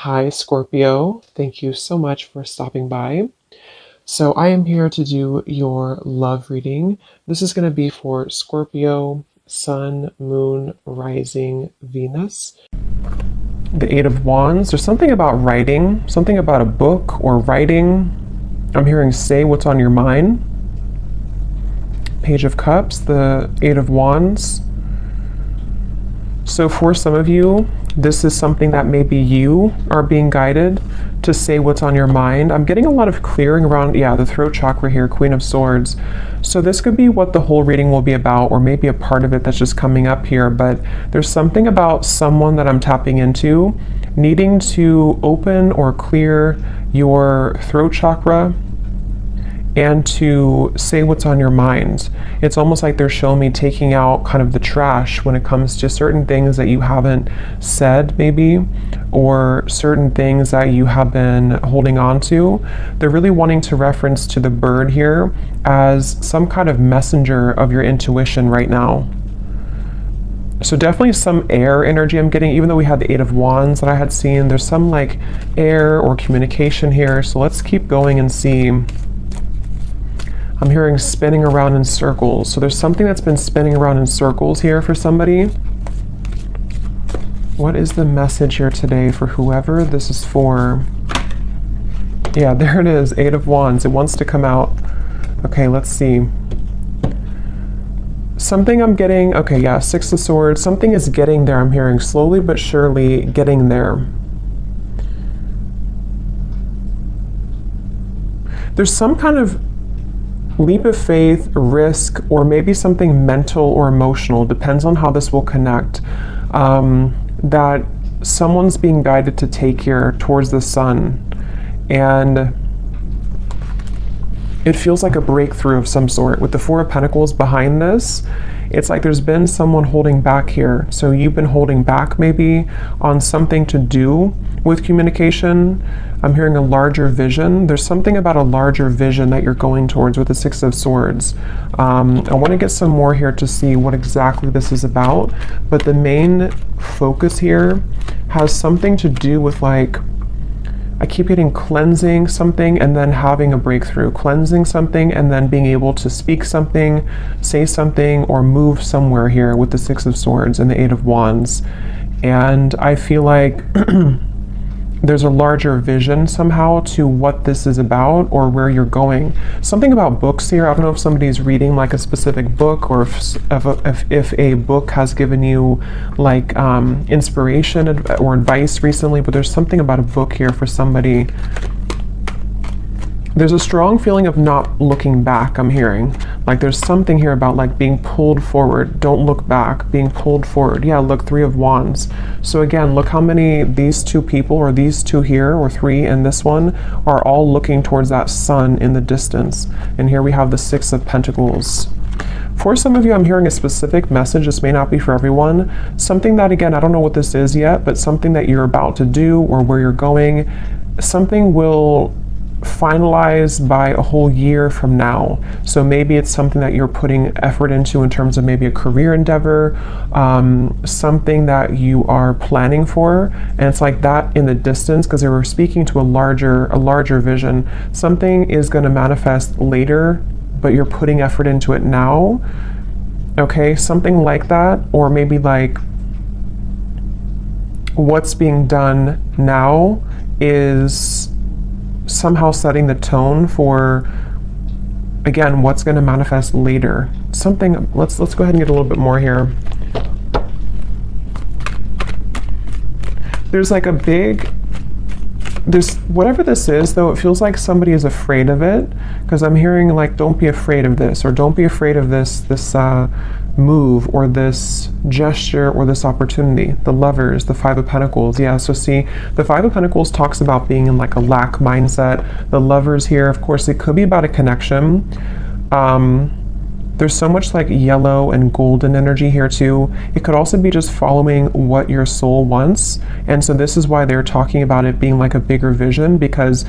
Hi, Scorpio. Thank you so much for stopping by. So, I am here to do your love reading. This is going to be for Scorpio, Sun, Moon, Rising, Venus. The Eight of Wands. There's something about writing, something about a book or writing. I'm hearing say what's on your mind. Page of Cups, the Eight of Wands. So for some of you, this is something that maybe you are being guided to say what's on your mind. I'm getting a lot of clearing around, the throat chakra here, Queen of Swords. So this could be what the whole reading will be about, or maybe a part of it that's just coming up here. But there's something about someone that I'm tapping into, needing to open or clear your throat chakra and to say what's on your mind. It's almost like they're showing me taking out kind of the trash when it comes to certain things that you haven't said maybe, or certain things that you have been holding on to. They're really wanting to reference to the bird here as some kind of messenger of your intuition right now. So definitely some air energy I'm getting, even though we had the Eight of Wands that I had seen, there's some like air or communication here. So let's keep going and see. I'm hearing spinning around in circles. So there's something that's been spinning around in circles here for somebody. What is the message here today for whoever this is for? Yeah, there it is, Eight of Wands. It wants to come out. Okay, let's see. Something I'm getting, okay, yeah, Six of Swords. Something is getting there, I'm hearing, slowly but surely getting there. There's some kind of leap of faith, risk, or maybe something mental or emotional, depends on how this will connect, that someone's being guided to take here towards the sun. And it feels like a breakthrough of some sort. With the Four of Pentacles behind this, it's like there's been someone holding back here. So you've been holding back maybe on something to do with communication. I'm hearing a larger vision. There's something about a larger vision that you're going towards with the Six of Swords. I want to get some more here to see what exactly this is about. But the main focus here has something to do with, like, I keep getting cleansing something and then having a breakthrough, cleansing something and then being able to speak something, say something, or move somewhere here with the Six of Swords and the Eight of Wands. And I feel like there's a larger vision somehow to what this is about or where you're going. Something about books here. I don't know if somebody's reading like a specific book, or if a book has given you like inspiration or advice recently, but there's something about a book here for somebody. There's a strong feeling of not looking back, I'm hearing. Like there's something here about like being pulled forward. Don't look back, being pulled forward. Yeah, look, Three of Wands. So again, look how many these two people, or these two here, or three in this one, are all looking towards that sun in the distance. And here we have the Six of Pentacles. For some of you, I'm hearing a specific message. This may not be for everyone. Something that, again, I don't know what this is yet, but something that you're about to do or where you're going, something will finalize by a whole year from now. So maybe it's something that you're putting effort into in terms of maybe a career endeavor, something that you are planning for, and it's like that in the distance, because they were speaking to a larger vision. Something is going to manifest later, but you're putting effort into it now. Okay, something like that, or maybe like what's being done now is somehow setting the tone for, again, what's going to manifest later. Something, let's go ahead and get a little bit more here. There's like a big, there's whatever this is though, it feels like somebody is afraid of it, because I'm hearing like, don't be afraid of this, or don't be afraid of this move or this gesture or this opportunity. The Lovers, the Five of Pentacles. Yeah, so see, the Five of Pentacles talks about being in like a lack mindset. The Lovers here, of course, it could be about a connection. There's so much like yellow and golden energy here too. It could also be just following what your soul wants. And so this is why they're talking about it being like a bigger vision, because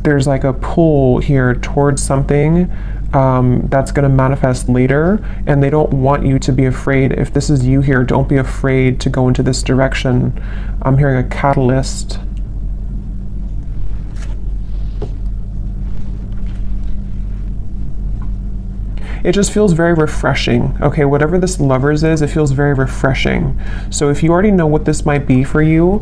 there's like a pull here towards something that's going to manifest later, and they don't want you to be afraid. If this is you here, don't be afraid to go into this direction. I'm hearing a catalyst. It just feels very refreshing. Okay, whatever this Lovers is, it feels very refreshing. So if you already know what this might be for you,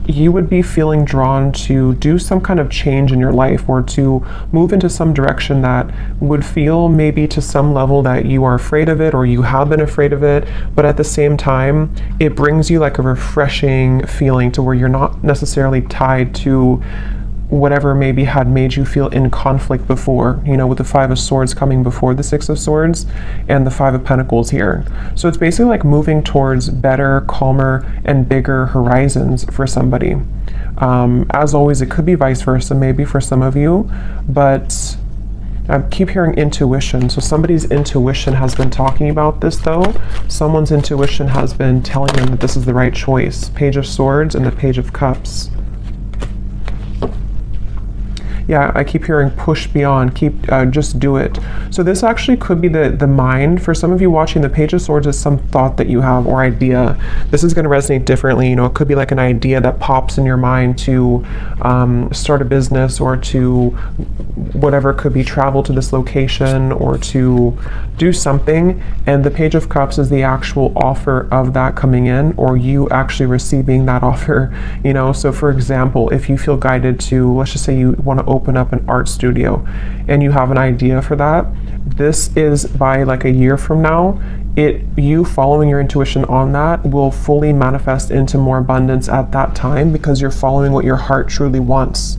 you would be feeling drawn to do some kind of change in your life, or to move into some direction that would feel maybe to some level that you are afraid of it, or you have been afraid of it, but at the same time, it brings you like a refreshing feeling to where you're not necessarily tied to whatever maybe had made you feel in conflict before, you know, with the Five of Swords coming before the Six of Swords and the Five of Pentacles here. So it's basically like moving towards better, calmer, and bigger horizons for somebody. As always, it could be vice versa, maybe for some of you, but I keep hearing intuition. So somebody's intuition has been talking about this though. Someone's intuition has been telling them that this is the right choice. Page of Swords and the Page of Cups. Yeah, I keep hearing push beyond, just do it. So this actually could be the mind. For some of you watching, the Page of Swords is some thought that you have or idea. This is going to resonate differently. You know, it could be like an idea that pops in your mind to start a business, or to whatever, it could be travel to this location, or to do something. And the Page of Cups is the actual offer of that coming in, or you actually receiving that offer. You know, so for example, if you feel guided to, let's just say you want to open up an art studio and you have an idea for that, this is by like a year from now, you following your intuition on that will fully manifest into more abundance at that time, because you're following what your heart truly wants.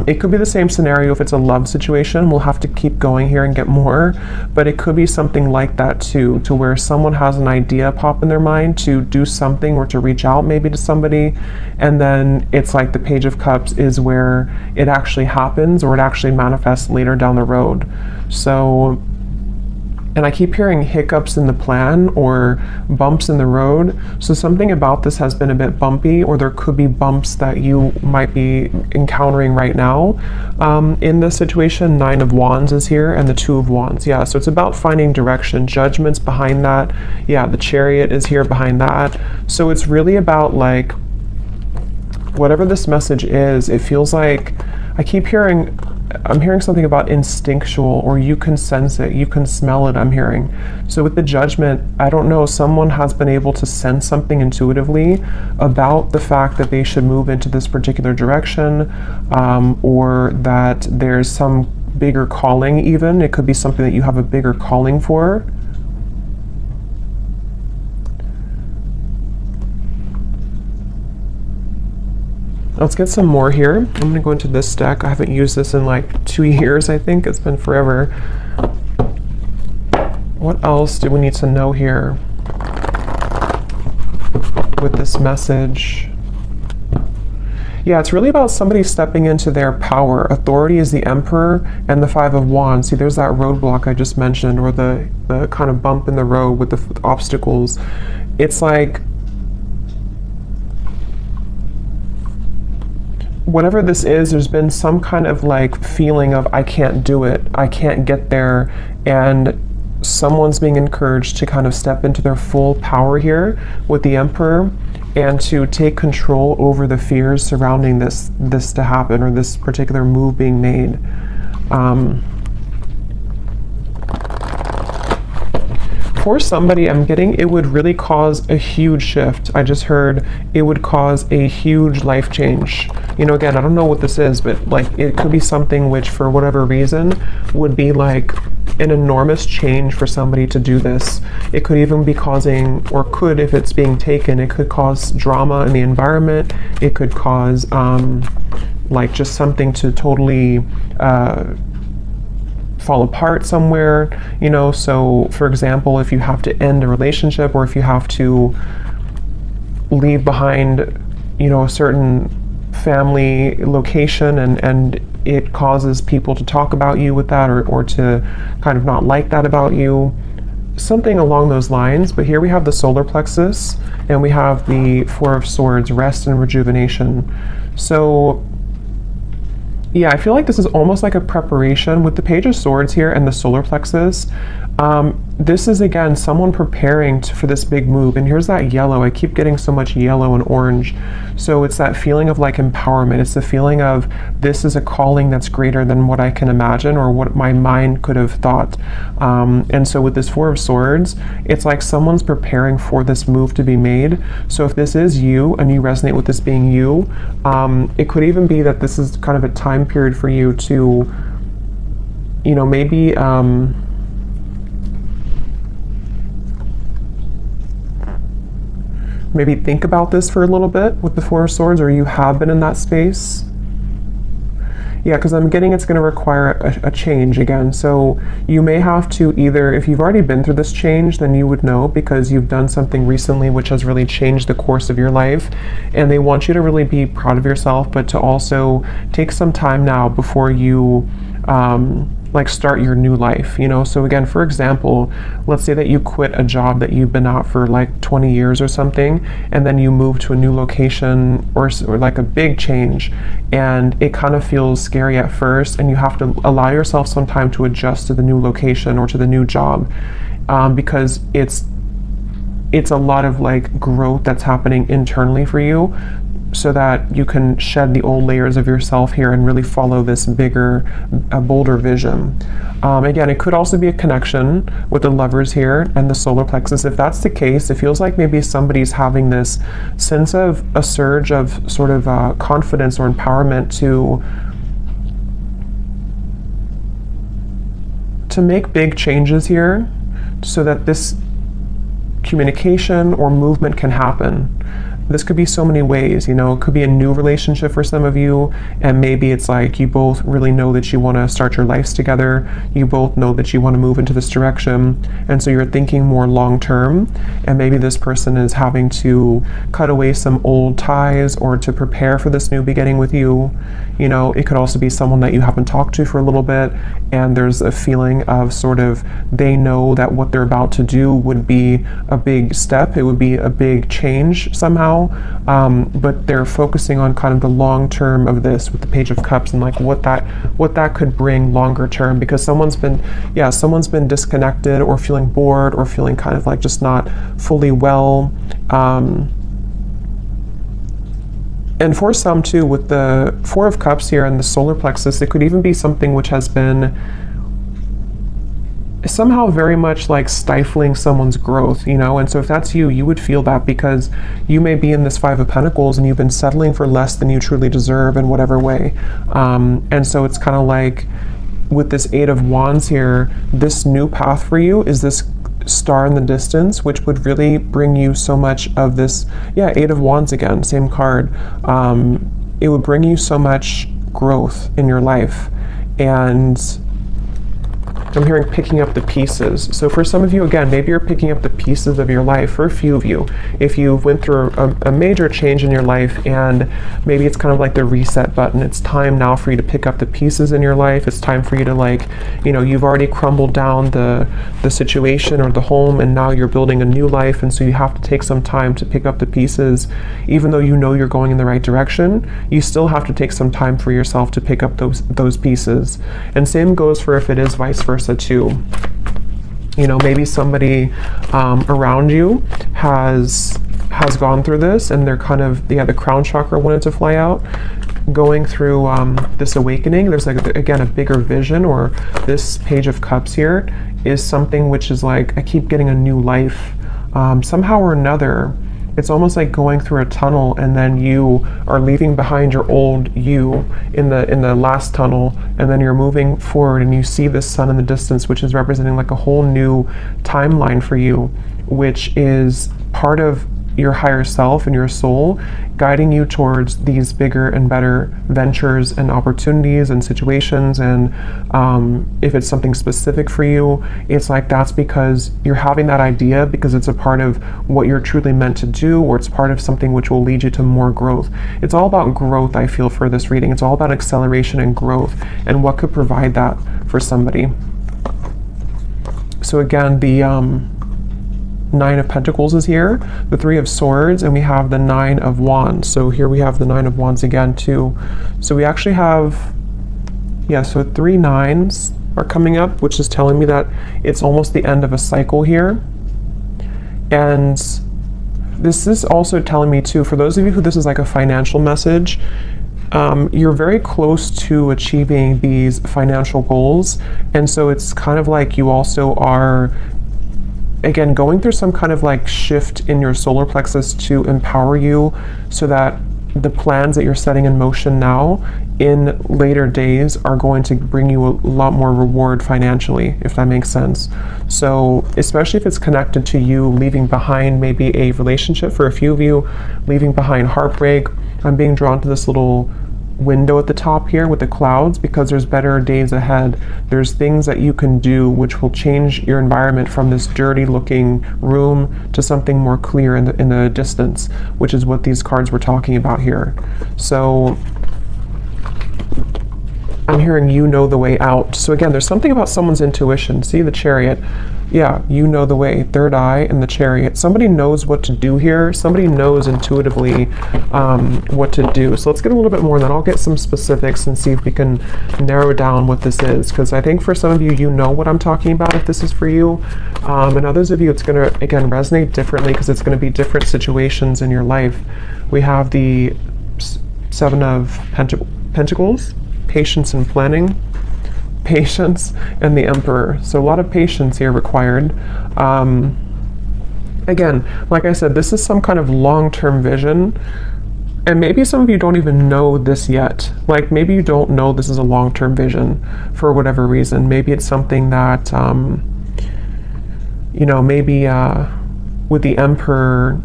It could be the same scenario if it's a love situation. We'll have to keep going here and get more, but it could be something like that too, to where someone has an idea pop in their mind to do something, or to reach out maybe to somebody, and then it's like the Page of Cups is where it actually happens, or it actually manifests later down the road. So, and I keep hearing hiccups in the plan or bumps in the road. So something about this has been a bit bumpy, or there could be bumps that you might be encountering right now. In this situation, Nine of Wands is here and the Two of Wands. Yeah, so it's about finding direction. Judgment's behind that. Yeah, the Chariot is here behind that. So it's really about like, whatever this message is, it feels like, I'm hearing something about instinctual, or you can sense it, you can smell it, I'm hearing. So with the Judgment, I don't know, someone has been able to sense something intuitively about the fact that they should move into this particular direction, or that there's some bigger calling even. It could be something that you have a bigger calling for. Let's get some more here. I'm going to go into this deck. I haven't used this in like 2 years, I think. It's been forever. What else do we need to know here with this message? Yeah, it's really about somebody stepping into their power. Authority is the Emperor and the Five of Wands. See, there's that roadblock I just mentioned, or the kind of bump in the road with the obstacles. It's like, whatever this is, there's been some kind of like feeling of, I can't do it, I can't get there, and someone's being encouraged to kind of step into their full power here with the Emperor, and to take control over the fears surrounding this to happen, or this particular move being made. For somebody, I'm getting it would really cause a huge shift. I just heard it would cause a huge life change. You know, again, I don't know what this is, but like it could be something which for whatever reason would be like an enormous change for somebody to do this. It could even be causing, or could, if it's being taken, it could cause drama in the environment. It could cause like just something to totally fall apart somewhere, you know. So for example, if you have to end a relationship, or if you have to leave behind, you know, a certain family location, and it causes people to talk about you with that, or to kind of not like that about you, something along those lines. But here we have the solar plexus, and we have the Four of Swords, rest and rejuvenation. So yeah, I feel like this is almost like a preparation with the Page of Swords here and the solar plexus. this is again someone preparing for this big move. And here's that yellow. I keep getting so much yellow and orange. So it's that feeling of like empowerment. It's the feeling of this is a calling that's greater than what I can imagine or what my mind could have thought. And so with this Four of Swords, it's like someone's preparing for this move to be made. So if this is you and you resonate with this being you, it could even be that this is kind of a time period for you to, you know, maybe maybe think about this for a little bit with the Four of Swords, or you have been in that space. Yeah, because I'm getting it's going to require a change again. So you may have to either, if you've already been through this change, then you would know because you've done something recently which has really changed the course of your life. And they want you to really be proud of yourself, but to also take some time now before you like start your new life, you know? So again, for example, let's say that you quit a job that you've been at for like 20 years or something, and then you move to a new location or like a big change, and it kind of feels scary at first, and you have to allow yourself some time to adjust to the new location or to the new job, because it's a lot of like growth that's happening internally for you, so that you can shed the old layers of yourself here and really follow this bigger, bolder vision. Again, it could also be a connection with the Lovers here and the solar plexus. If that's the case, it feels like maybe somebody's having this sense of a surge of sort of confidence or empowerment to make big changes here so that this communication or movement can happen. This could be so many ways, you know, it could be a new relationship for some of you, and maybe it's like you both really know that you want to start your lives together, you both know that you want to move into this direction, and so you're thinking more long term, and maybe this person is having to cut away some old ties or to prepare for this new beginning with you. You know, it could also be someone that you haven't talked to for a little bit, and there's a feeling of sort of they know that what they're about to do would be a big step, it would be a big change somehow, but they're focusing on kind of the long term of this with the Page of Cups and like what that could bring longer term, because someone's been disconnected or feeling bored or feeling kind of like just not fully well. And for some too, with the Four of Cups here and the solar plexus, it could even be something which has been somehow very much like stifling someone's growth, you know? And so if that's you, you would feel that because you may be in this Five of Pentacles and you've been settling for less than you truly deserve in whatever way. And so it's kind of like with this Eight of Wands here, this new path for you is this star in the distance, which would really bring you so much of this, Eight of Wands again, same card. It would bring you so much growth in your life. And I'm hearing picking up the pieces. So for some of you, again, maybe you're picking up the pieces of your life. For a few of you, if you went through a major change in your life and maybe it's kind of like the reset button, it's time now for you to pick up the pieces in your life. It's time for you to, like, you know, you've already crumbled down the situation or the home, and now you're building a new life, and so you have to take some time to pick up the pieces. Even though you know you're going in the right direction, you still have to take some time for yourself to pick up those pieces. And same goes for if it is vice versa too. You know, maybe somebody around you has gone through this, and they're kind of, the crown chakra wanted to fly out, going through this awakening. There's like, again, a bigger vision, or this Page of Cups here is something which is like, I keep getting a new life somehow or another. It's almost like going through a tunnel, and then you are leaving behind your old you in the last tunnel, and then you're moving forward, and you see this sun in the distance, which is representing like a whole new timeline for you, which is part of your higher self and your soul guiding you towards these bigger and better ventures and opportunities and situations. And if it's something specific for you, it's like that's because you're having that idea because it's a part of what you're truly meant to do, or it's part of something which will lead you to more growth. It's all about growth, I feel, for this reading. It's all about acceleration and growth and what could provide that for somebody. So again, the Nine of Pentacles is here, the Three of Swords, and we have the Nine of Wands. So here we have the Nine of Wands again too. So we actually have, so 3 nines are coming up, which is telling me that it's almost the end of a cycle here. And this is also telling me too, for those of you who this is like a financial message, you're very close to achieving these financial goals. And so it's kind of like you also are, again, going through some kind of like shift in your solar plexus to empower you so that the plans that you're setting in motion now in later days are going to bring you a lot more reward financially, if that makes sense. So especially if it's connected to you leaving behind maybe a relationship, for a few of you, leaving behind heartbreak. I'm being drawn to this little window at the top here with the clouds because there's better days ahead. There's things that you can do which will change your environment from this dirty looking room to something more clear in the distance, which is what these cards were talking about here. So I'm hearing you know the way out. So again, there's something about someone's intuition. See the Chariot. Yeah, you know the way. Third eye and the Chariot. Somebody knows what to do here. Somebody knows intuitively what to do. So let's get a little bit more, and then I'll get some specifics and see if we can narrow down what this is. Because I think for some of you, you know what I'm talking about if this is for you. And others of you, it's going to, again, resonate differently because it's going to be different situations in your life. We have the Seven of Pentacles, patience and planning, patience, and the Emperor. So a lot of patience here required. Again, like I said, this is some kind of long-term vision, and maybe some of you don't even know this yet. Like maybe you don't know this is a long-term vision for whatever reason. Maybe it's something that you know, maybe with the Emperor,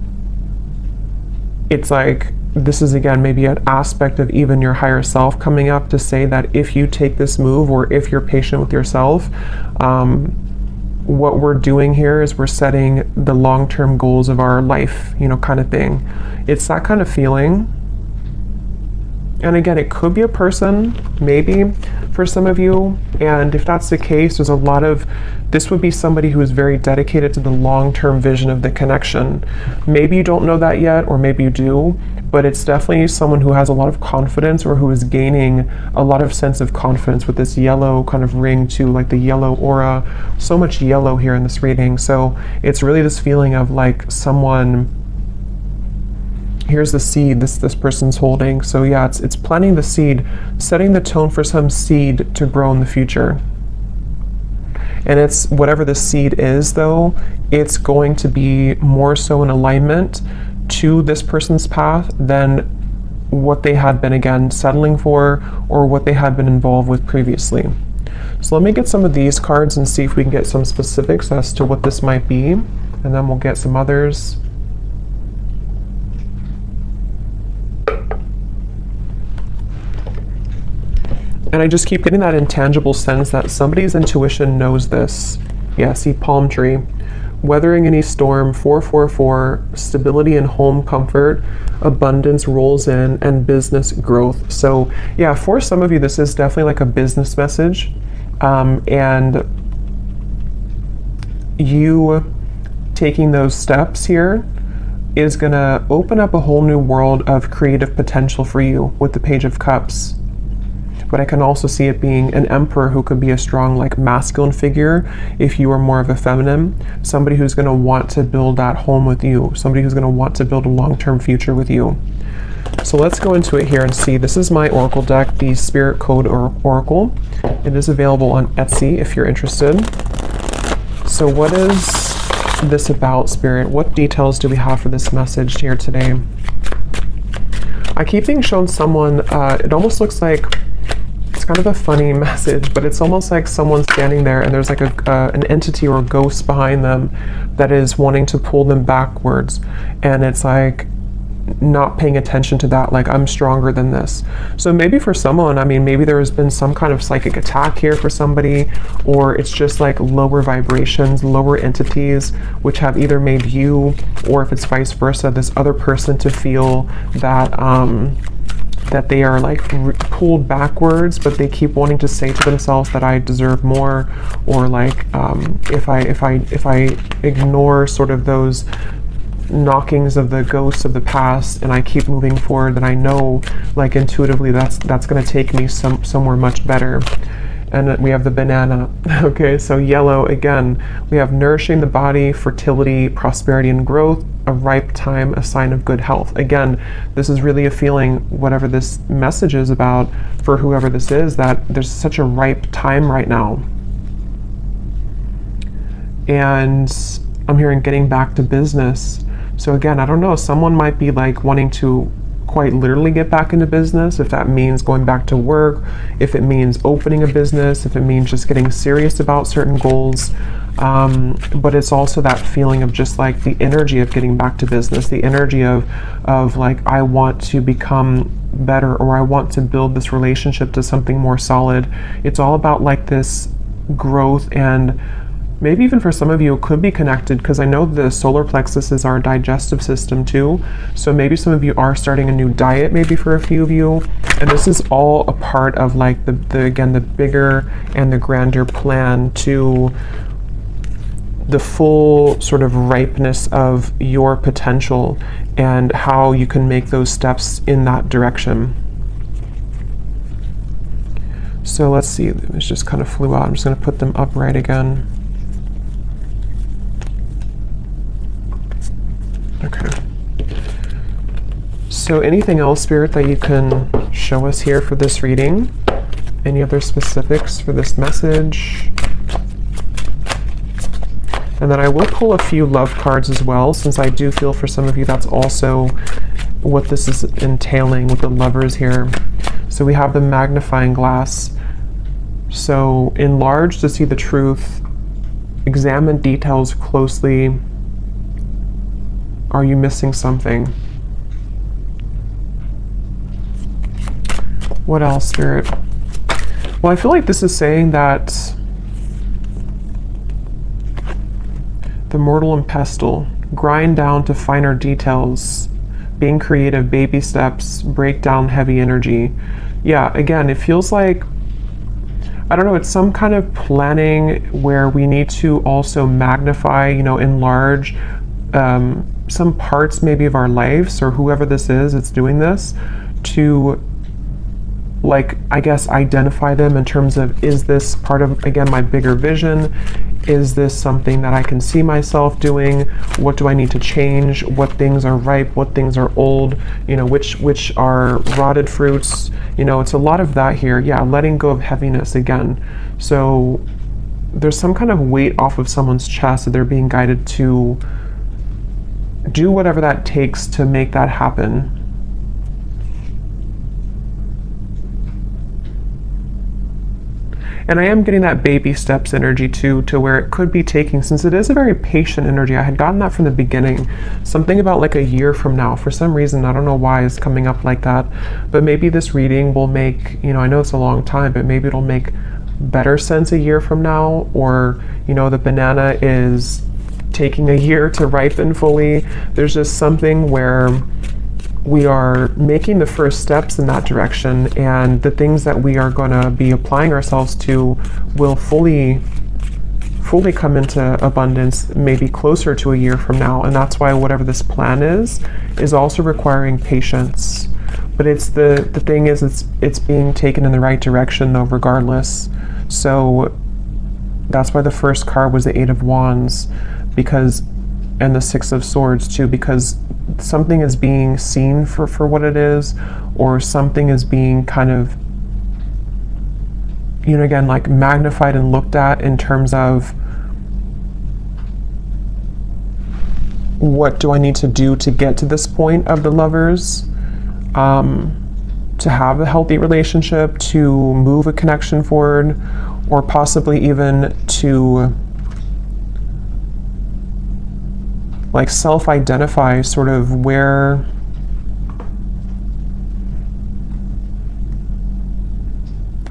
it's like this is again maybe an aspect of even your higher self coming up to say that if you take this move, or if you're patient with yourself, what we're doing here is we're setting the long-term goals of our life, you know, kind of thing. It's that kind of feeling. And again, it could be a person, maybe, for some of you. And if that's the case, there's a lot of, this would be somebody who is very dedicated to the long-term vision of the connection. Maybe you don't know that yet, or maybe you do, but it's definitely someone who has a lot of confidence, or who is gaining a lot of sense of confidence with this yellow kind of ring too, like the yellow aura. So much yellow here in this reading. So it's really this feeling of like someone, here's the seed this person's holding. So yeah, it's planting the seed, setting the tone for some seed to grow in the future. And it's whatever the seed is though, it's going to be more so in alignment to this person's path than what they had been, again, settling for, or what they had been involved with previously. So let me get some of these cards and see if we can get some specifics as to what this might be, and then we'll get some others. And I just keep getting that intangible sense that somebody's intuition knows this. Yeah, see palm tree. Weathering any storm, 444, stability and home comfort, abundance rolls in, and business growth. So yeah, for some of you, this is definitely like a business message. And you taking those steps here is gonna open up a whole new world of creative potential for you with the Page of Cups. But I can also see it being an Emperor who could be a strong, like, masculine figure if you are more of a feminine. Somebody who's going to want to build that home with you. Somebody who's going to want to build a long-term future with you. So let's go into it here and see. This is my Oracle deck, the Spirit Code Oracle. It is available on Etsy if you're interested. So what is this about, Spirit? What details do we have for this message here today? I keep being shown someone, it almost looks like, it's kind of a funny message, but it's almost like someone standing there and there's like an entity or a ghost behind them that is wanting to pull them backwards. And it's like not paying attention to that, like, I'm stronger than this. So maybe for someone, I mean, maybe there has been some kind of psychic attack here for somebody, or it's just like lower vibrations, lower entities, which have either made you, or if it's vice versa, this other person to feel that that they are like pulled backwards, but they keep wanting to say to themselves that I deserve more, or like if I ignore sort of those knockings of the ghosts of the past and I keep moving forward, then I know, like, intuitively that's going to take me somewhere much better. and we have the banana. Okay, so yellow, again, we have nourishing the body, fertility, prosperity, and growth, a ripe time, a sign of good health. Again, this is really a feeling, whatever this message is about for whoever this is, that there's such a ripe time right now. And I'm hearing getting back to business. So again, I don't know, someone might be like wanting to quite literally get back into business, if that means going back to work, if it means opening a business, if it means just getting serious about certain goals. But it's also that feeling of just like the energy of getting back to business, the energy of like, I want to become better, or I want to build this relationship to something more solid. It's all about like this growth, and maybe even for some of you it could be connected, because I know the solar plexus is our digestive system too. So maybe some of you are starting a new diet, maybe for a few of you. And this is all a part of like the bigger and the grander plan to the full sort of ripeness of your potential and how you can make those steps in that direction. So let's see, it just kind of flew out. I'm just going to put them upright again. Okay. So anything else, Spirit, that you can show us here for this reading? Any other specifics for this message? And then I will pull a few love cards as well, since I do feel for some of you that's also what this is entailing with the lovers here. So we have the magnifying glass. So enlarge to see the truth. Examine details closely. Are you missing something? What else, Spirit? Well, I feel like this is saying that the mortal and pestle, grind down to finer details, being creative, baby steps, break down heavy energy. Yeah, again, it feels like, I don't know, it's some kind of planning where we need to also magnify, you know, enlarge some parts maybe of our lives, or whoever this is that's doing this, to like, I guess, identify them in terms of, is this part of, again, my bigger vision? Is this something that I can see myself doing? What do I need to change? What things are ripe? What things are old? You know, which are rotted fruits? You know, it's a lot of that here. Yeah, letting go of heaviness again. So there's some kind of weight off of someone's chest that they're being guided to do whatever that takes to make that happen. And I am getting that baby steps energy too, to where it could be taking, since it is a very patient energy. I had gotten that from the beginning. Something about like a year from now. For some reason, I don't know why it's coming up like that. But maybe this reading will make, you know, I know it's a long time, but maybe it'll make better sense a year from now. Or, you know, the banana is taking a year to ripen fully. There's just something where we are making the first steps in that direction, and the things that we are going to be applying ourselves to will fully come into abundance maybe closer to a year from now. And that's why whatever this plan is also requiring patience. But it's the thing is, it's being taken in the right direction though, regardless. So that's why the first card was the Eight of Wands, because, and the Six of Swords too, because something is being seen for what it is, or something is being kind of, you know, again, like magnified and looked at in terms of, what do I need to do to get to this point of the lovers, to have a healthy relationship, to move a connection forward, or possibly even to like self-identify sort of where,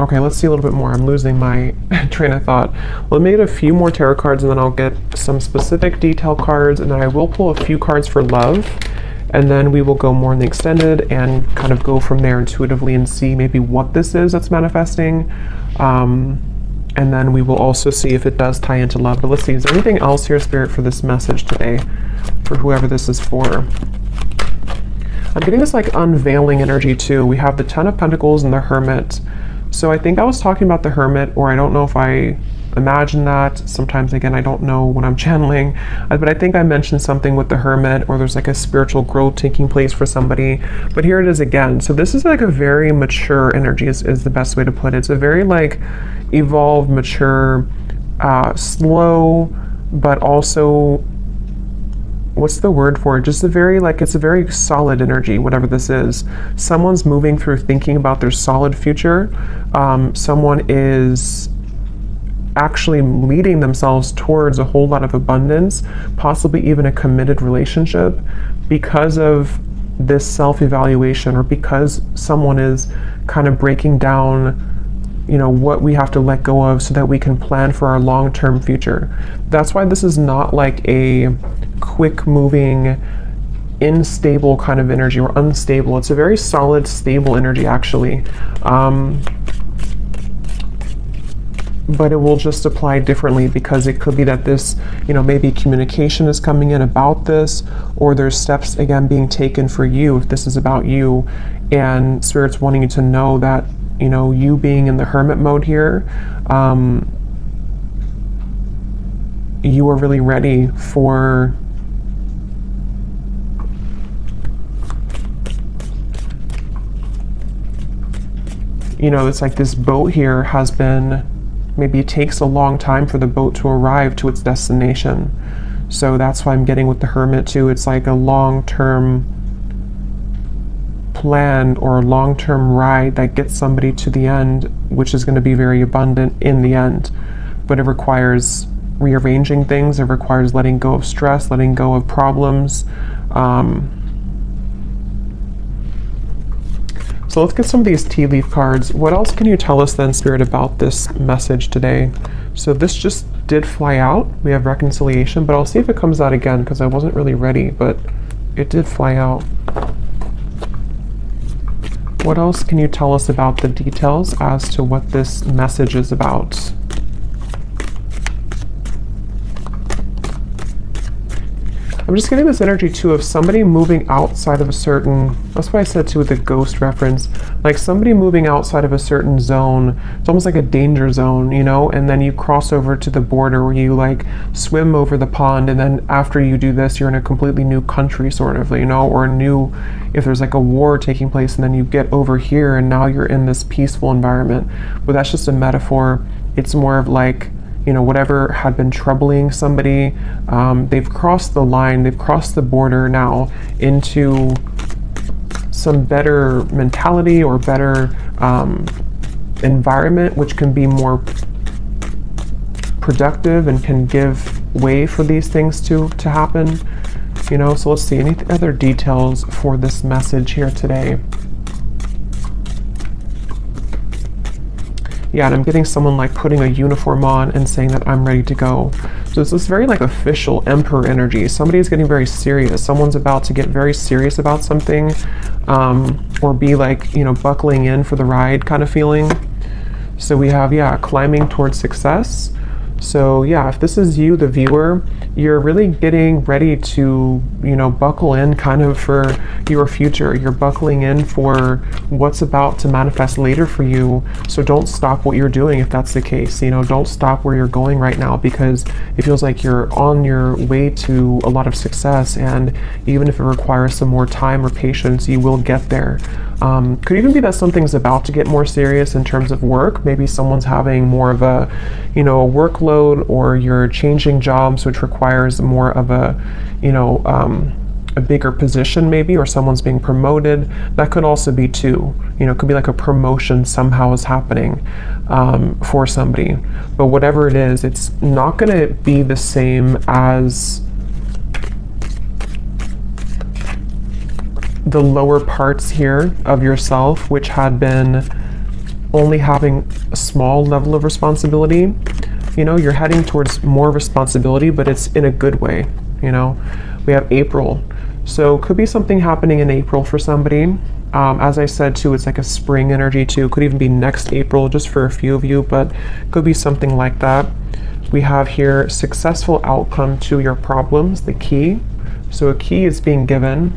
okay, let's see a little bit more. I'm losing my train of thought. Well, I made a few more tarot cards, and then I'll get some specific detail cards, and then I will pull a few cards for love, and then we will go more in the extended and kind of go from there intuitively and see maybe what this is that's manifesting. And then we will also see if it does tie into love. But let's see, is there anything else here, Spirit, for this message today, for whoever this is for? I'm getting this like unveiling energy too. We have the Ten of Pentacles and the Hermit. So I think I was talking about the Hermit, or I don't know if I imagine that. Sometimes, again, I don't know when I'm channeling, but I think I mentioned something with the Hermit, or there's like a spiritual growth taking place for somebody. But here it is again. So this is like a very mature energy is the best way to put it. It's a very like evolved, mature, slow, but also, what's the word for it? Just a very like, it's a very solid energy, whatever this is. Someone's moving through thinking about their solid future. Someone is actually leading themselves towards a whole lot of abundance, possibly even a committed relationship, because of this self-evaluation, or because someone is kind of breaking down, you know, what we have to let go of so that we can plan for our long-term future. That's why this is not like a quick moving, unstable kind of energy, or unstable. It's a very solid, stable energy actually. But it will just apply differently, because it could be that this, you know, maybe communication is coming in about this, or there's steps again being taken for you if this is about you, and Spirit's wanting you to know that, you know, you being in the Hermit mode here, you are really ready for you know, it's like this boat here has been, maybe it takes a long time for the boat to arrive to its destination. So that's why I'm getting with the Hermit too. It's like a long-term plan, or a long-term ride that gets somebody to the end, which is going to be very abundant in the end. But it requires rearranging things. It requires letting go of stress, letting go of problems. So let's get some of these tea leaf cards. What else can you tell us then, Spirit, about this message today? So this just did fly out. We have reconciliation, but I'll see if it comes out again, because I wasn't really ready, but it did fly out. What else can you tell us about the details as to what this message is about? I'm just getting this energy too of somebody moving outside of a certain, that's why I said too with the ghost reference, like somebody moving outside of a certain zone. It's almost like a danger zone, you know, and then you cross over to the border where you like swim over the pond, and then after you do this, you're in a completely new country sort of, you know, or a new, if there's like a war taking place, and then you get over here and now you're in this peaceful environment. But that's just a metaphor. It's more of like, you know, whatever had been troubling somebody, they've crossed the line, they've crossed the border now into some better mentality, or better environment, which can be more productive and can give way for these things to happen. You know, so let's see, any other details for this message here today? Yeah, and I'm getting someone like putting a uniform on and saying that I'm ready to go. So it's this very like official emperor energy. Somebody's getting very serious. Someone's about to get very serious about something, or be like, you know, buckling in for the ride kind of feeling. So we have, yeah, climbing towards success. So yeah, if this is you, the viewer, you're really getting ready to, you know, buckle in kind of for your future. You're buckling in for what's about to manifest later for you. So don't stop what you're doing if that's the case. You know, don't stop where you're going right now, because it feels like you're on your way to a lot of success. And even if it requires some more time or patience, you will get there. Could even be that something's about to get more serious in terms of work. Maybe someone's having more of a, you know, a workload, or you're changing jobs, which requires more of a, you know, a bigger position maybe, or someone's being promoted. That could also be too, you know, it could be like a promotion somehow is happening for somebody. But whatever it is, it's not going to be the same as the lower parts here of yourself, which had been only having a small level of responsibility. You know, you're heading towards more responsibility, but it's in a good way. You know, we have April. So could be something happening in April for somebody. As I said too, it's like a spring energy too. Could even be next April, just for a few of you, but could be something like that. We have here successful outcome to your problems, the key. So a key is being given.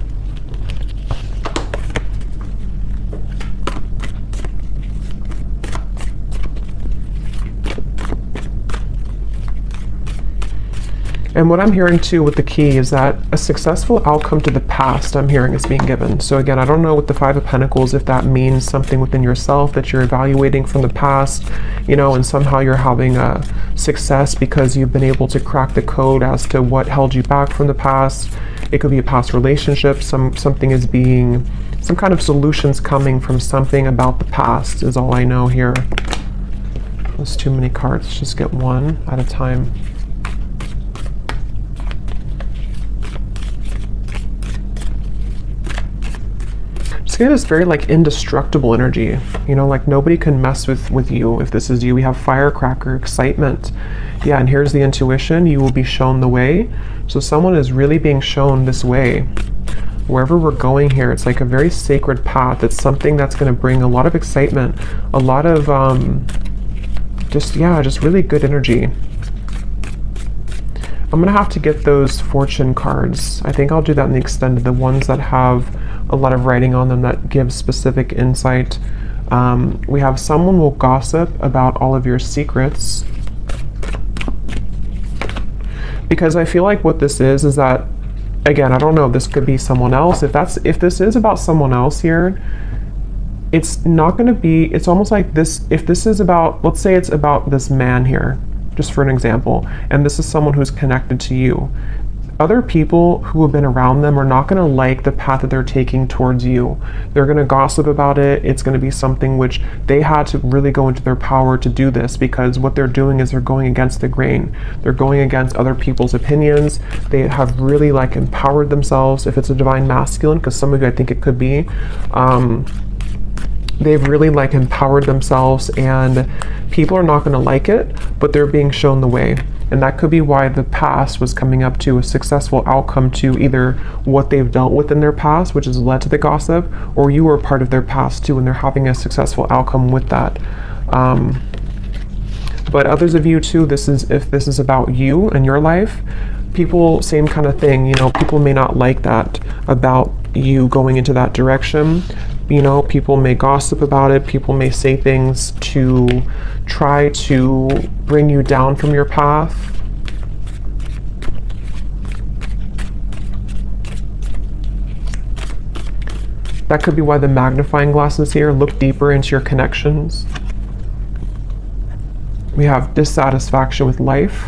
And what I'm hearing too with the key is that a successful outcome to the past, I'm hearing, is being given. So again, I don't know with the Five of Pentacles if that means something within yourself that you're evaluating from the past, you know, and somehow you're having a success because you've been able to crack the code as to what held you back from the past. It could be a past relationship. Something is being, some kind of solutions coming from something about the past is all I know here. There's too many cards. Let's just get one at a time. Just get this very like indestructible energy. You know, like nobody can mess with you if this is you. We have firecracker, excitement. Yeah, and here's the intuition. You will be shown the way. So someone is really being shown this way. Wherever we're going here, it's like a very sacred path. It's something that's going to bring a lot of excitement, a lot of just really good energy. I'm gonna have to get those fortune cards. I think I'll do that in the extended, the ones that have a lot of writing on them that give specific insight. We have someone will gossip about all of your secrets. Because I feel like what this is that, again, I don't know, this could be someone else. If this is about someone else here, it's not going to be, it's almost like this, if this is about, let's say it's about this man here, just for an example, and this is someone who's connected to you. Other people who have been around them are not going to like the path that they're taking towards you. They're going to gossip about it. It's going to be something which they had to really go into their power to do this, because what they're doing is they're going against the grain. They're going against other people's opinions. They have really like empowered themselves. If it's a divine masculine, because some of you, I think it could be, they've really like empowered themselves, and people are not going to like it, but they're being shown the way. And that could be why the past was coming up to a successful outcome to either what they've dealt with in their past, which has led to the gossip, or you were part of their past too, and they're having a successful outcome with that. But others of you too, if this is about you and your life, people, same kind of thing, you know, people may not like that about you going into that direction. You know, people may gossip about it. People may say things to try to bring you down from your path. That could be why the magnifying glass is here. Look deeper into your connections. We have dissatisfaction with life.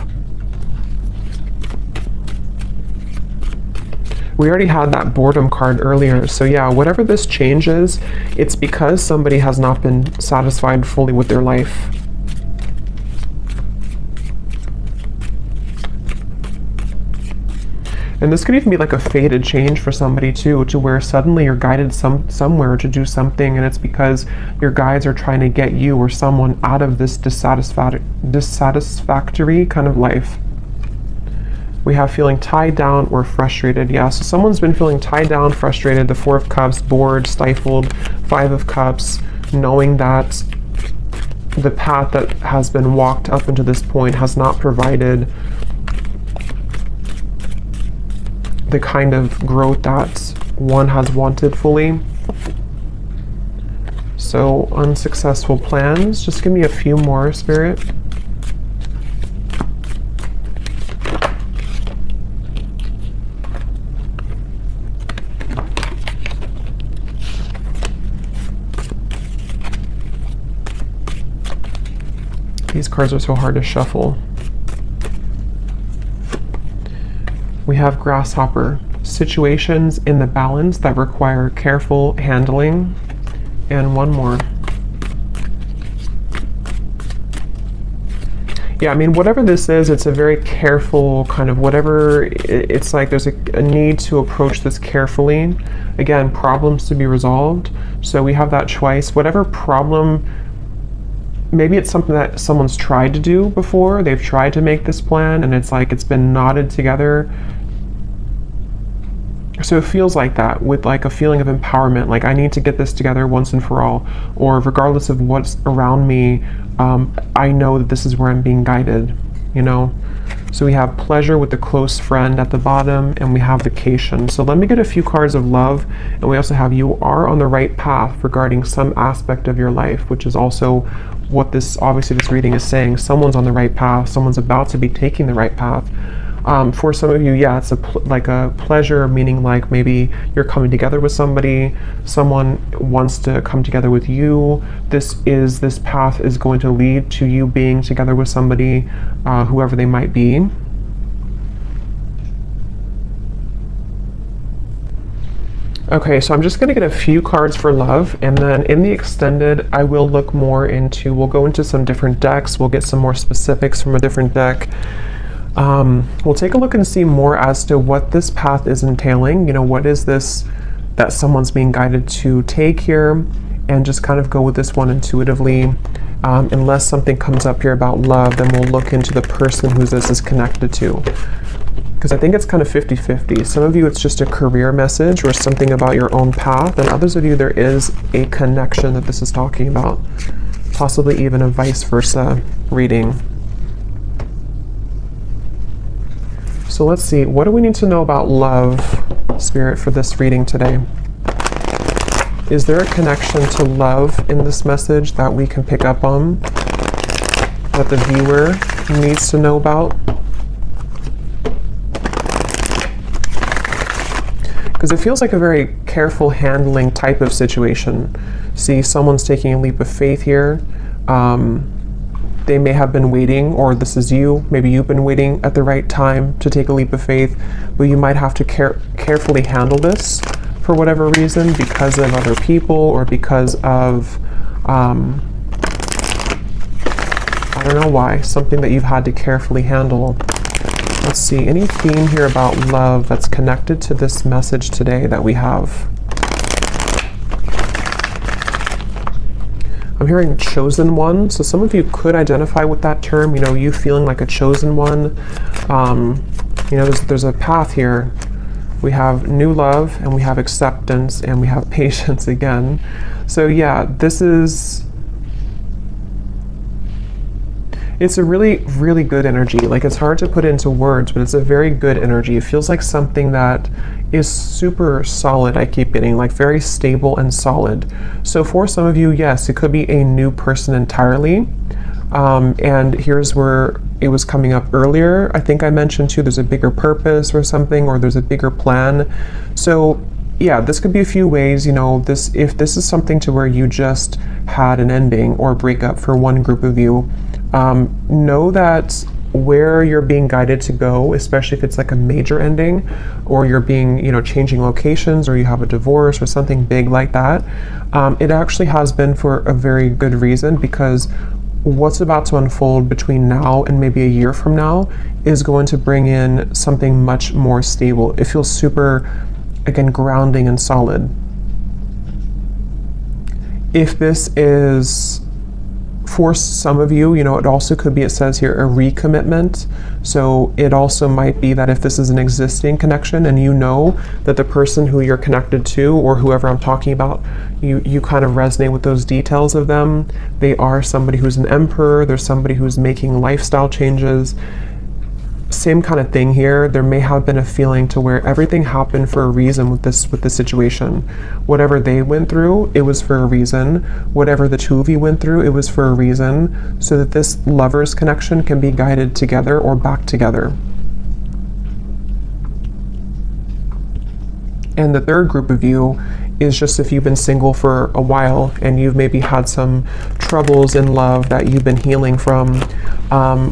We already had that boredom card earlier. So yeah, whatever this change is, it's because somebody has not been satisfied fully with their life. And this could even be like a fated change for somebody too, to where suddenly you're guided somewhere to do something, and it's because your guides are trying to get you or someone out of this dissatisfactory kind of life. We have feeling tied down or frustrated. Yeah, so someone's been feeling tied down, frustrated. The Four of Cups, bored, stifled. Five of Cups, knowing that the path that has been walked up into this point has not provided the kind of growth that one has wanted fully. So unsuccessful plans. Just give me a few more, Spirit. These cards are so hard to shuffle. We have Grasshopper. Situations in the balance that require careful handling. And one more. Yeah, I mean, whatever this is, it's a very careful kind of whatever. It's like there's a need to approach this carefully. Again, problems to be resolved. So we have that choice. Whatever problem, maybe it's something that someone's tried to do before. They've tried to make this plan, and it's like it's been knotted together. So it feels like that, with like a feeling of empowerment, like I need to get this together once and for all, or regardless of what's around me, I know that this is where I'm being guided, you know? So we have pleasure with the close friend at the bottom, and we have vacation. So let me get a few cards of love, and we also have you are on the right path regarding some aspect of your life, which is also what this, obviously this reading is saying. Someone's on the right path, someone's about to be taking the right path. For some of you, yeah, it's like a pleasure, meaning like maybe you're coming together with somebody, someone wants to come together with you. This path is going to lead to you being together with somebody, whoever they might be. Okay, so I'm just going to get a few cards for love, and then in the extended, I will look more into, we'll go into some different decks, we'll get some more specifics from a different deck. We'll take a look and see more as to what this path is entailing. You know, what is this that someone's being guided to take here, and just kind of go with this one intuitively. Unless something comes up here about love, then we'll look into the person who this is connected to. Because I think it's kind of 50-50. Some of you, it's just a career message or something about your own path, and others of you, there is a connection that this is talking about. Possibly even a vice versa reading. So let's see, what do we need to know about love, Spirit, for this reading today? Is there a connection to love in this message that we can pick up on, that the viewer needs to know about? Because it feels like a very careful handling type of situation. See, someone's taking a leap of faith here. They may have been waiting, or this is you. Maybe you've been waiting at the right time to take a leap of faith, but you might have to carefully handle this for whatever reason, because of other people or because of, I don't know why, something that you've had to carefully handle. Let's see, any theme here about love that's connected to this message today that we have? I'm hearing chosen one, so some of you could identify with that term, you know, you feeling like a chosen one. You know, there's a path here. We have new love, and we have acceptance, and we have patience again. So yeah, it's a really, really good energy. Like, it's hard to put into words, but it's a very good energy. It feels like something that is super solid, I keep getting, like very stable and solid. So for some of you, yes, it could be a new person entirely. And here's where it was coming up earlier. I think I mentioned too, there's a bigger purpose or something, or there's a bigger plan. So yeah, this could be a few ways, you know, if this is something to where you just had an ending or breakup for one group of you, know that where you're being guided to go, especially if it's like a major ending, or you're being, you know, changing locations, or you have a divorce or something big like that, it actually has been for a very good reason, because what's about to unfold between now and maybe a year from now is going to bring in something much more stable. It feels super, again, grounding and solid. If this is for some of you, you know, it also could be, it says here, a recommitment. So it also might be that if this is an existing connection and you know that the person who you're connected to, or whoever I'm talking about, you kind of resonate with those details of them. They are somebody who's an emperor, there's somebody who's making lifestyle changes. Same kind of thing here. There may have been a feeling to where everything happened for a reason with this situation. Whatever they went through, it was for a reason. Whatever the two of you went through, it was for a reason, so that this lover's connection can be guided together or back together. And the third group of you is just if you've been single for a while and you've maybe had some troubles in love that you've been healing from.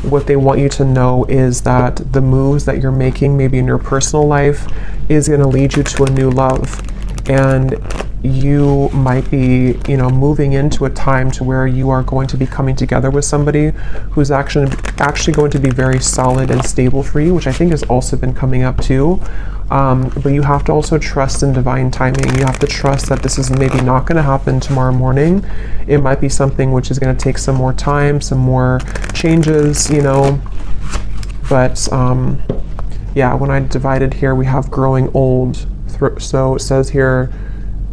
What they want you to know is that the moves that you're making maybe in your personal life is going to lead you to a new love. And you might be, you know, moving into a time to where you are going to be coming together with somebody who's actually going to be very solid and stable for you, which I think has also been coming up too. But you have to also trust in divine timing. You have to trust that this is maybe not going to happen tomorrow morning. It might be something which is going to take some more time, some more changes, you know. But yeah, when I divided here, we have growing old. So it says here,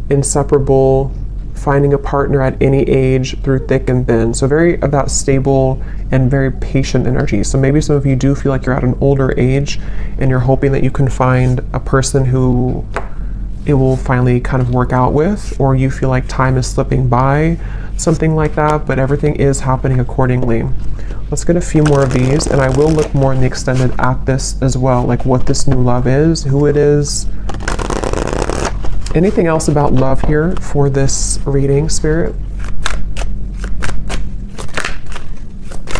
inseparable, finding a partner at any age through thick and thin. So very about stable and very patient energy. So maybe some of you do feel like you're at an older age and you're hoping that you can find a person who it will finally kind of work out with, or you feel like time is slipping by, something like that, but everything is happening accordingly. Let's get a few more of these, and I will look more in the extended at this as well, like what this new love is, who it is. Anything else about love here for this reading, Spirit?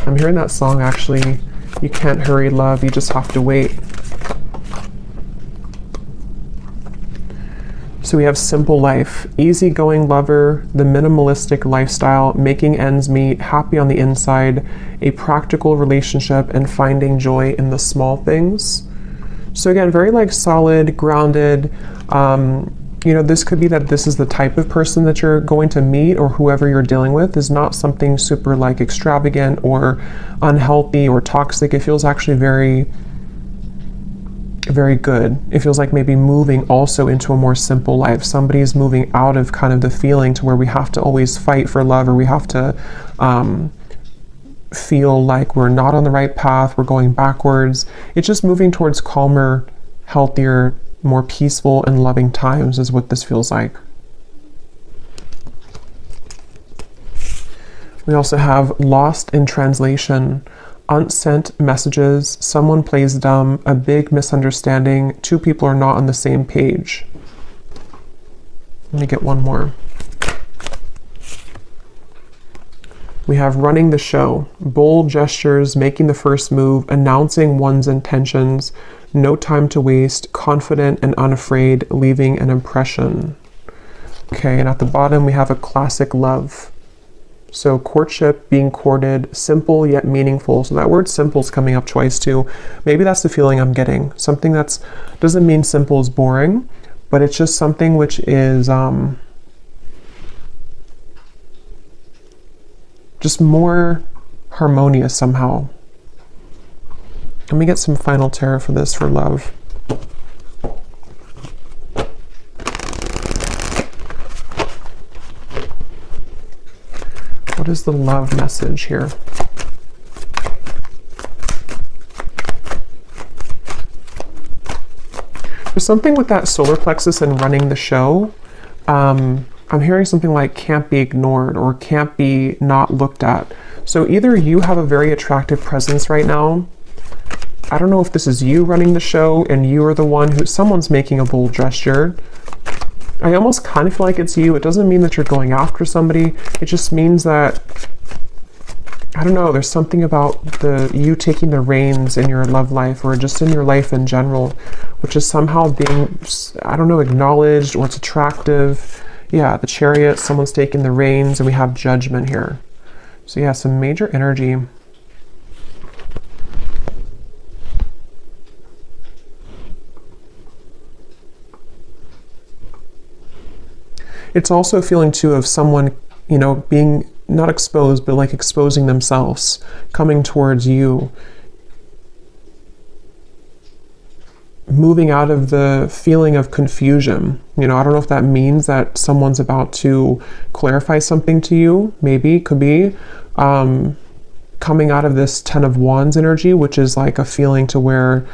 I'm hearing that song, actually. You can't hurry love, you just have to wait. So we have simple life, easygoing lover, the minimalistic lifestyle, making ends meet, happy on the inside, a practical relationship, and finding joy in the small things. So again, very like solid, grounded. You know, this could be that this is the type of person that you're going to meet, or whoever you're dealing with is not something super like extravagant or unhealthy or toxic. It feels actually very good. It feels like maybe moving also into a more simple life. Somebody's moving out of kind of the feeling to where we have to always fight for love, or we have to feel like we're not on the right path, we're going backwards. It's just moving towards calmer, healthier, more peaceful and loving times is what this feels like. We also have lost in translation, unsent messages, someone plays dumb, a big misunderstanding, two people are not on the same page. Let me get one more. We have running the show, bold gestures, making the first move, announcing one's intentions, no time to waste, confident and unafraid, leaving an impression. Okay, and at the bottom we have a classic love. So courtship, being courted, simple yet meaningful. So that word simple is coming up twice too. Maybe that's the feeling I'm getting. Something that's, doesn't mean simple is boring, but it's just something which is just more harmonious somehow. Let me get some final tarot for this for love. What is the love message here? There's something with that solar plexus and running the show. I'm hearing something like can't be ignored or can't be not looked at. So either you have a very attractive presence right now. I don't know if this is you running the show and you are the one who, someone's making a bold gesture. I almost kind of feel like it's you. It doesn't mean that you're going after somebody. It just means that, I don't know, there's something about you taking the reins in your love life or just in your life in general, which is somehow being, I don't know, acknowledged, or it's attractive. Yeah, the Chariot, someone's taking the reins, and we have Judgment here. So yeah, some major energy. It's also a feeling too of someone, you know, being not exposed, but like exposing themselves, coming towards you. Moving out of the feeling of confusion. You know, I don't know if that means that someone's about to clarify something to you. Maybe, could be. Coming out of this Ten of Wands energy, which is like a feeling to where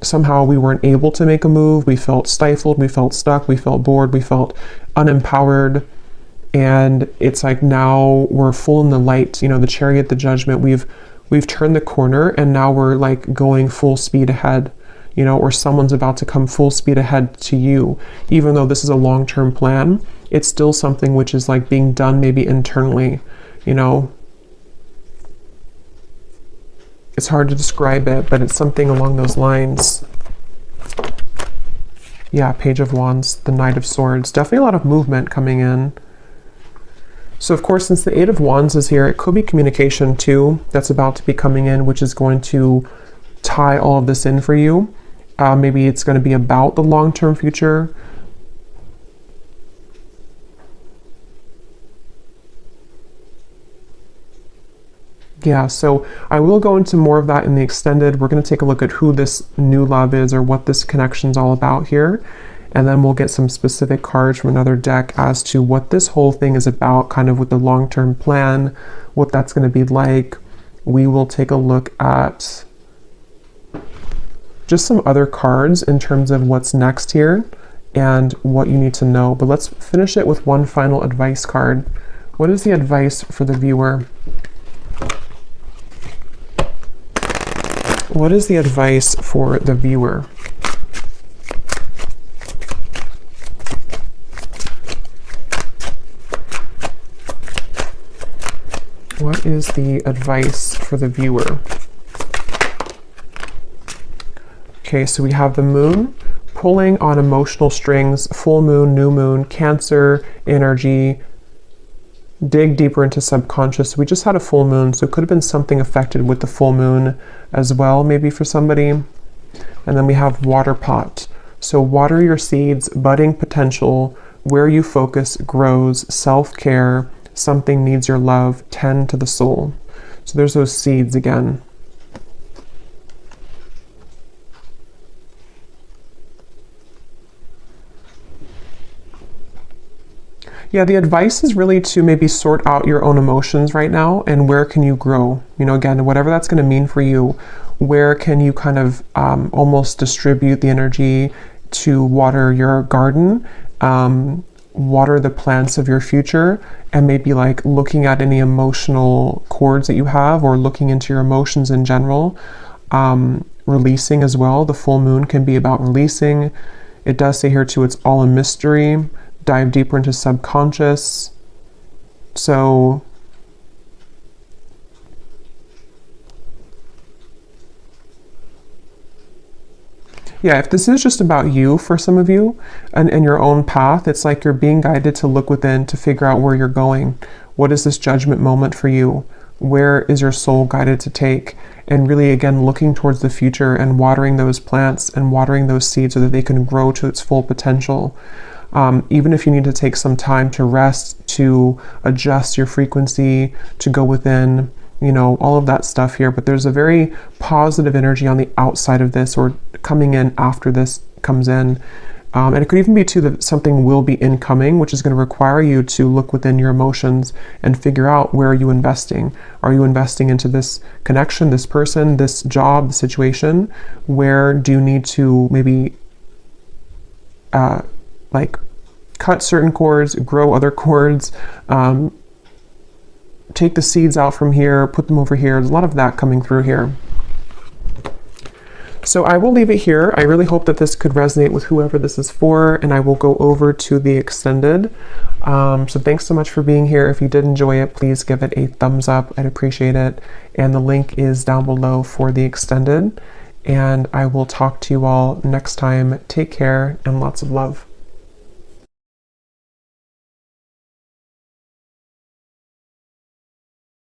somehow we weren't able to make a move. We felt stifled, we felt stuck, we felt bored, we felt unempowered. And it's like now we're full in the light, you know, the Chariot, the Judgment, we've turned the corner, and now we're like going full speed ahead. You know, or someone's about to come full speed ahead to you. Even though this is a long-term plan, it's still something which is like being done maybe internally, you know. It's hard to describe it, but it's something along those lines. Yeah, Page of Wands, the Knight of Swords. Definitely a lot of movement coming in. So of course, since the Eight of Wands is here, it could be communication too that's about to be coming in, which is going to tie all of this in for you. Maybe it's going to be about the long-term future. Yeah, so I will go into more of that in the extended. We're going to take a look at who this new love is, or what this connection's all about here. And then we'll get some specific cards from another deck as to what this whole thing is about, kind of with the long-term plan, what that's going to be like. We will take a look at just some other cards in terms of what's next here and what you need to know. But let's finish it with one final advice card. What is the advice for the viewer? What is the advice for the viewer? What is the advice for the viewer? Okay, so we have the moon pulling on emotional strings, full moon, new moon, Cancer energy, dig deeper into subconscious. We just had a full moon, so it could have been something affected with the full moon as well, maybe for somebody. And then we have water pot. So water your seeds, budding potential, where you focus grows, self-care, something needs your love, tend to the soul. So there's those seeds again. Yeah, the advice is really to maybe sort out your own emotions right now and where can you grow? You know, again, whatever that's going to mean for you, where can you kind of almost distribute the energy to water your garden, water the plants of your future, and maybe like looking at any emotional cords that you have or looking into your emotions in general, releasing as well. The full moon can be about releasing. It does say here too, it's all a mystery. Dive deeper into subconscious. So yeah, if this is just about you for some of you and your own path, it's like you're being guided to look within to figure out where you're going. What is this judgment moment for you? Where is your soul guided to take? And really, again, looking towards the future and watering those plants and watering those seeds so that they can grow to its full potential. Even if you need to take some time to rest, to adjust your frequency, to go within, you know, all of that stuff here. But there's a very positive energy on the outside of this or coming in after this comes in. And it could even be too that something will be incoming, which is going to require you to look within your emotions and figure out where are you investing. Are you investing into this connection, this person, this job, the situation? Where do you need to maybe like cut certain cords, grow other cords, take the seeds out from here, put them over here. There's a lot of that coming through here. So I will leave it here. I really hope that this could resonate with whoever this is for, and I will go over to the extended. So thanks so much for being here. If you did enjoy it, please give it a thumbs up. I'd appreciate it. And the link is down below for the extended. And I will talk to you all next time. Take care and lots of love.